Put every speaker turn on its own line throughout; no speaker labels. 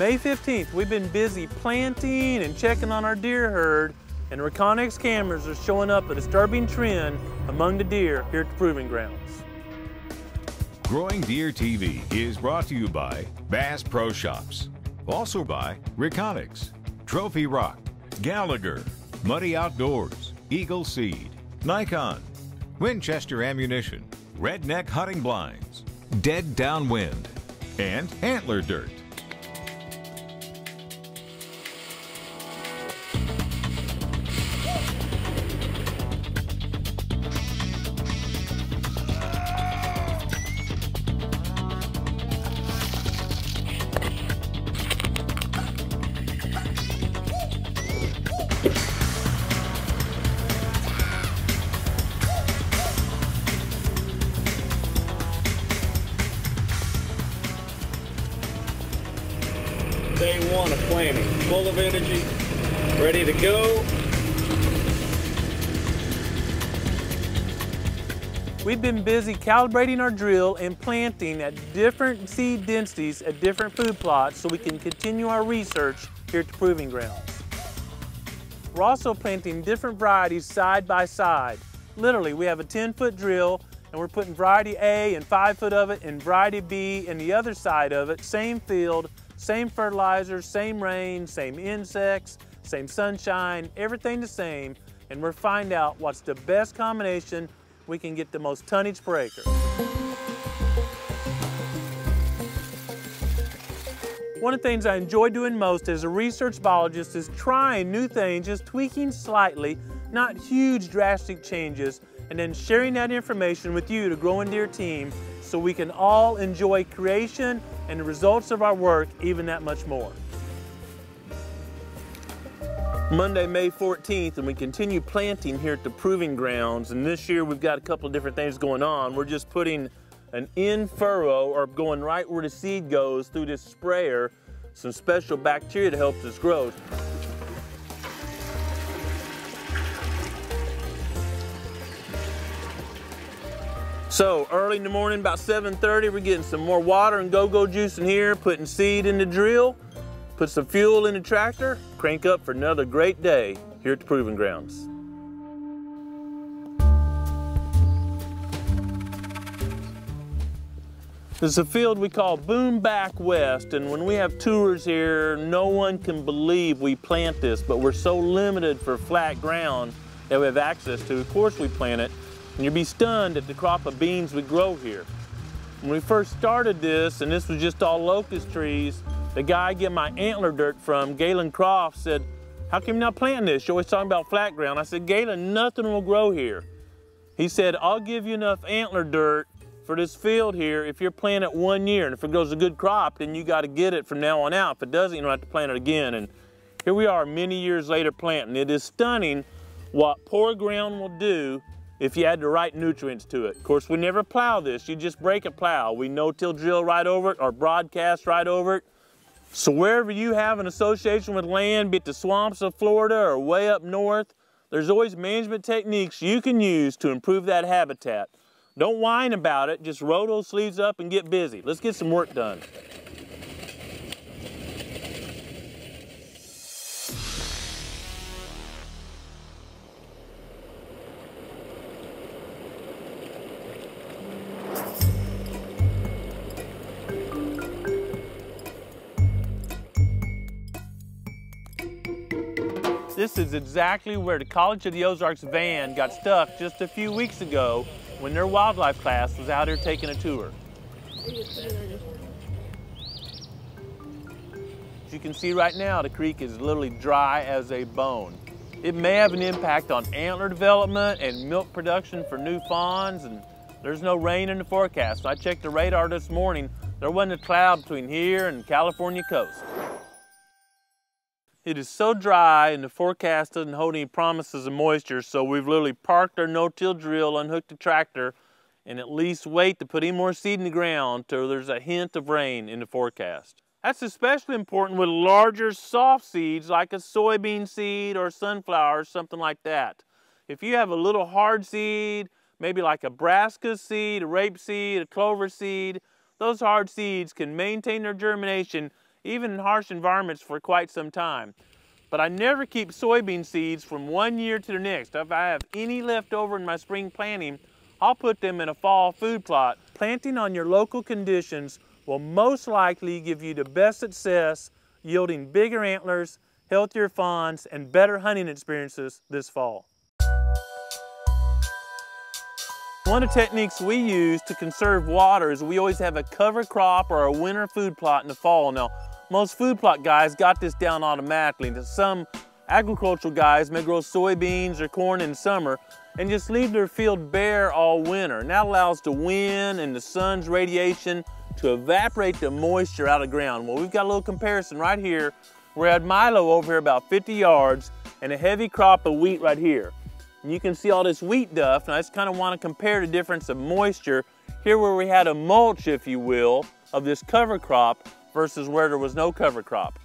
May 15th, we've been busy planting and checking on our deer herd, and Reconyx cameras are showing up a disturbing trend among the deer here at the Proving Grounds.
Growing Deer TV is brought to you by Bass Pro Shops, also by Reconyx, Trophy Rock, Gallagher, Muddy Outdoors, Eagle Seed, Nikon, Winchester Ammunition, Redneck Hunting Blinds, Dead Downwind, and Antler Dirt.
Day one of planning, full of energy, ready to go.
We've been busy calibrating our drill and planting at different seed densities at different food plots so we can continue our research here at the Proving Grounds. We're also planting different varieties side by side. Literally, we have a 10-foot drill and we're putting variety A in 5 foot of it and variety B in the other side of it, same field, same fertilizer, same rain, same insects, same sunshine, everything the same, and we're finding out what's the best combination we can get the most tonnage per acre. One of the things I enjoy doing most as a research biologist is trying new things, just tweaking slightly, not huge drastic changes, and then sharing that information with you, the Growing Deer team, so we can all enjoy creation and the results of our work even that much more. Monday, May 14th, and we continue planting here at the Proving Grounds, and this year we've got a couple of different things going on. We're just putting an in furrow, or going right where the seed goes through this sprayer, some special bacteria to help this growth. So early in the morning, about 7:30, we're getting some more water and go-go juice in here, putting seed in the drill, put some fuel in the tractor, crank up for another great day here at the Proving Grounds. This is a field we call Boom Back West, and when we have tours here, no one can believe we plant this, but we're so limited for flat ground that we have access to. Of course we plant it, and you'll be stunned at the crop of beans we grow here. When we first started this, and this was just all locust trees, the guy I get my antler dirt from, Galen Croft, said, "How come you're not planting this? You're always talking about flat ground." I said, "Galen, nothing will grow here." He said, "I'll give you enough antler dirt for this field here if you're planting it 1 year, and if it grows a good crop, then you got to get it from now on out. If it doesn't, you don't have to plant it again." And here we are many years later planting. It is stunning what poor ground will do if you add the right nutrients to it. Of course, we never plow this. You just break a plow. We no-till drill right over it or broadcast right over it. So wherever you have an association with land, be it the swamps of Florida or way up north, there's always management techniques you can use to improve that habitat. Don't whine about it, just roll those sleeves up and get busy. Let's get some work done. This is exactly where the College of the Ozarks van got stuck just a few weeks ago when their wildlife class was out here taking a tour. As you can see right now, the creek is literally dry as a bone. It may have an impact on antler development and milk production for new fawns, and there's no rain in the forecast. So I checked the radar this morning. There wasn't a cloud between here and the California coast. It is so dry and the forecast doesn't hold any promises of moisture, so we've literally parked our no-till drill, unhooked the tractor, and at least wait to put any more seed in the ground till there's a hint of rain in the forecast. That's especially important with larger soft seeds like a soybean seed or sunflower, something like that. If you have a little hard seed, maybe like a brassica seed, a rape seed, a clover seed, those hard seeds can maintain their germination even in harsh environments for quite some time. But I never keep soybean seeds from one year to the next. If I have any left over in my spring planting, I'll put them in a fall food plot. Planting on your local conditions will most likely give you the best success, yielding bigger antlers, healthier fawns, and better hunting experiences this fall. One of the techniques we use to conserve water is we always have a cover crop or a winter food plot in the fall. Now, most food plot guys got this down automatically. Some agricultural guys may grow soybeans or corn in summer and just leave their field bare all winter. And that allows the wind and the sun's radiation to evaporate the moisture out of the ground. Well, we've got a little comparison right here. We're at Milo over here about 50 yards and a heavy crop of wheat right here. And you can see all this wheat duff, and I just kind of want to compare the difference of moisture here where we had a mulch, if you will, of this cover crop versus where there was no cover crop.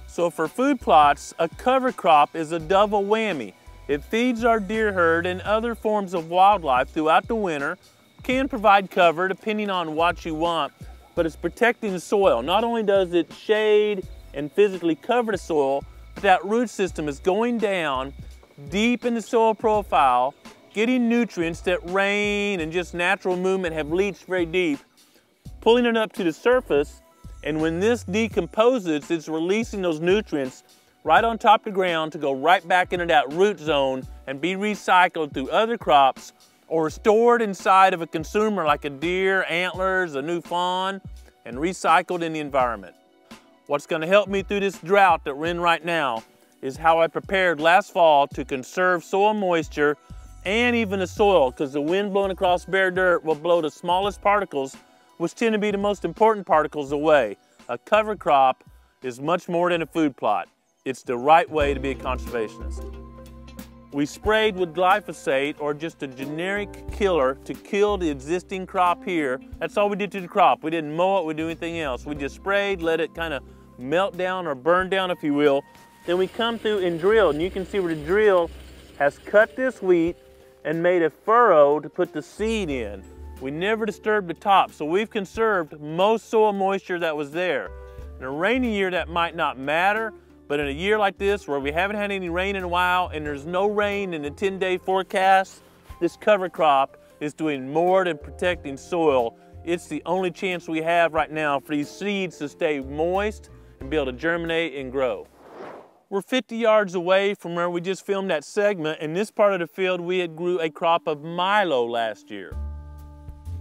So for food plots, a cover crop is a double whammy. It feeds our deer herd and other forms of wildlife throughout the winter, can provide cover depending on what you want, but it's protecting the soil. Not only does it shade and physically cover the soil, but that root system is going down deep in the soil profile, getting nutrients that rain and just natural movement have leached very deep, pulling it up to the surface. And when this decomposes, it's releasing those nutrients right on top of the ground to go right back into that root zone and be recycled through other crops or stored inside of a consumer like a deer, antlers, a new fawn, and recycled in the environment. What's going to help me through this drought that we're in right now is how I prepared last fall to conserve soil moisture and even the soil, because the wind blowing across bare dirt will blow the smallest particles, which tend to be the most important particles, away. A cover crop is much more than a food plot. It's the right way to be a conservationist. We sprayed with glyphosate, or just a generic killer, to kill the existing crop here. That's all we did to the crop. We didn't mow it, we didn't do anything else. We just sprayed, let it kind of melt down or burn down, if you will. Then we come through and drilled, and you can see where the drill has cut this wheat and made a furrow to put the seed in. We never disturbed the top, so we've conserved most soil moisture that was there. In a rainy year, that might not matter, but in a year like this where we haven't had any rain in a while and there's no rain in the 10-day forecast, this cover crop is doing more than protecting soil. It's the only chance we have right now for these seeds to stay moist and be able to germinate and grow. We're 50 yards away from where we just filmed that segment. In this part of the field, we had grew a crop of Milo last year.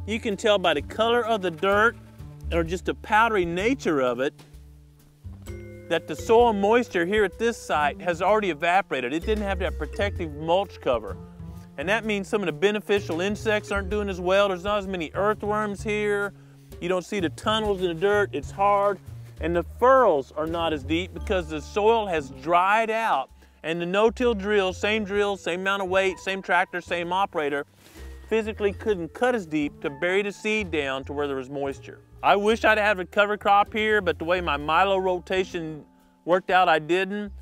You can tell by the color of the dirt or just the powdery nature of it that the soil moisture here at this site has already evaporated. It didn't have that protective mulch cover. And that means some of the beneficial insects aren't doing as well. There's not as many earthworms here. You don't see the tunnels in the dirt. It's hard. And the furrows are not as deep because the soil has dried out. And the no-till drill, same amount of weight, same tractor, same operator, physically couldn't cut as deep to bury the seed down to where there was moisture. I wish I'd have a cover crop here, but the way my Milo rotation worked out, I didn't.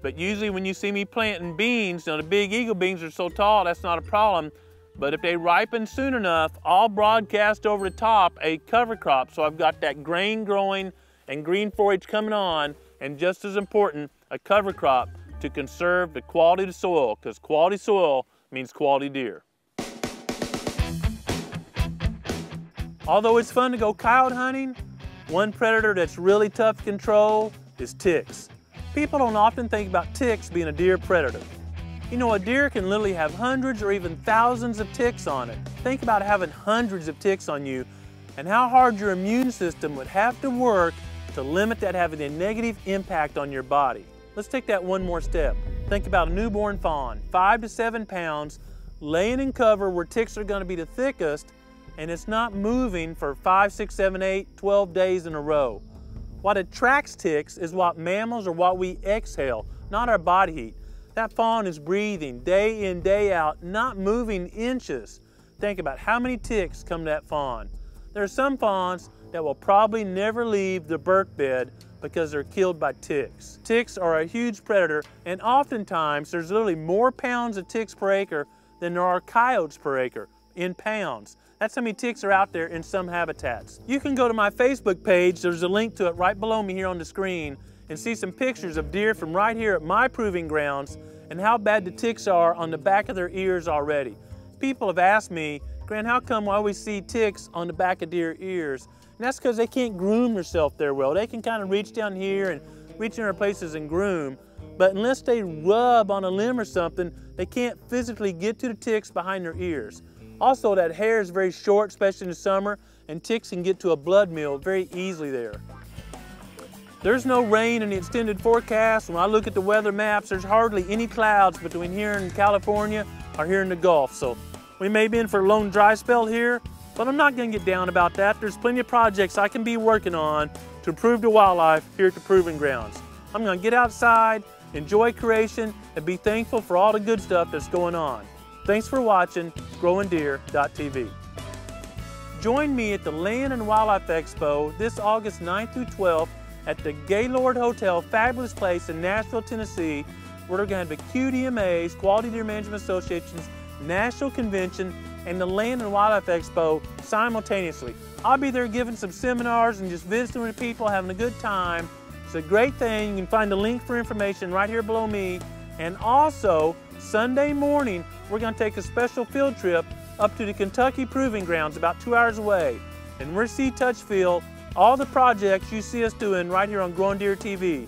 But usually when you see me planting beans, the big eagle beans are so tall, that's not a problem. But if they ripen soon enough, I'll broadcast over the top a cover crop. So I've got that grain growing and green forage coming on, and just as important, a cover crop to conserve the quality of the soil, because quality soil means quality deer. Although it's fun to go coyote hunting, one predator that's really tough to control is ticks. People don't often think about ticks being a deer predator. You know, a deer can literally have hundreds or even thousands of ticks on it. Think about having hundreds of ticks on you and how hard your immune system would have to work to limit that having a negative impact on your body. Let's take that one more step. Think about a newborn fawn, 5 to 7 pounds, laying in cover where ticks are going to be the thickest, and it's not moving for 5, 6, 7, 8, 12 days in a row. What attracts ticks is what mammals or what we exhale, not our body heat. That fawn is breathing day in, day out, not moving inches. Think about how many ticks come to that fawn. There are some fawns that will probably never leave the birth bed because they're killed by ticks. Ticks are a huge predator, and oftentimes there's literally more pounds of ticks per acre than there are coyotes per acre. in pounds. That's how many ticks are out there in some habitats. You can go to my Facebook page, there's a link to it right below me here on the screen, and see some pictures of deer from right here at my proving grounds and how bad the ticks are on the back of their ears already. People have asked me, Grant, how come I always see ticks on the back of deer ears? And that's because they can't groom themselves there well. They can kind of reach down here and reach in other places and groom, but unless they rub on a limb or something, they can't physically get to the ticks behind their ears. Also, that hair is very short, especially in the summer, and ticks can get to a blood meal very easily there. There's no rain in the extended forecast. When I look at the weather maps, there's hardly any clouds between here and California or here in the Gulf. So we may be in for a long dry spell here, but I'm not gonna get down about that. There's plenty of projects I can be working on to improve the wildlife here at the Proving Grounds. I'm gonna get outside, enjoy creation, and be thankful for all the good stuff that's going on. Thanks for watching GrowingDeer.tv. Join me at the Land and Wildlife Expo this August 9th through 12th at the Gaylord Hotel, fabulous place in Nashville, Tennessee, where they're going to have the QDMA's, Quality Deer Management Association's National Convention and the Land and Wildlife Expo simultaneously. I'll be there giving some seminars and just visiting with people, having a good time. It's a great thing. You can find the link for information right here below me. And also, Sunday morning, we're going to take a special field trip up to the Kentucky Proving Grounds about 2 hours away. And we're Touchfield, all the projects you see us doing right here on GrowingDeer.tv.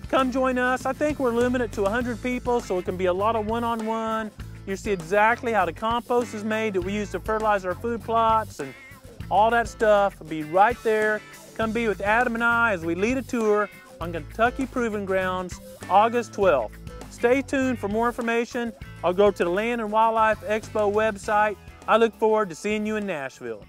Come join us. I think we're limited to 100 people, so it can be a lot of one-on-one. You'll see exactly how the compost is made that we use to fertilize our food plots, and all that stuff will be right there. Come be with Adam and I as we lead a tour on Kentucky Proving Grounds, August 12th. Stay tuned for more information. I'll go to the Land and Wildlife Expo website. I look forward to seeing you in Nashville.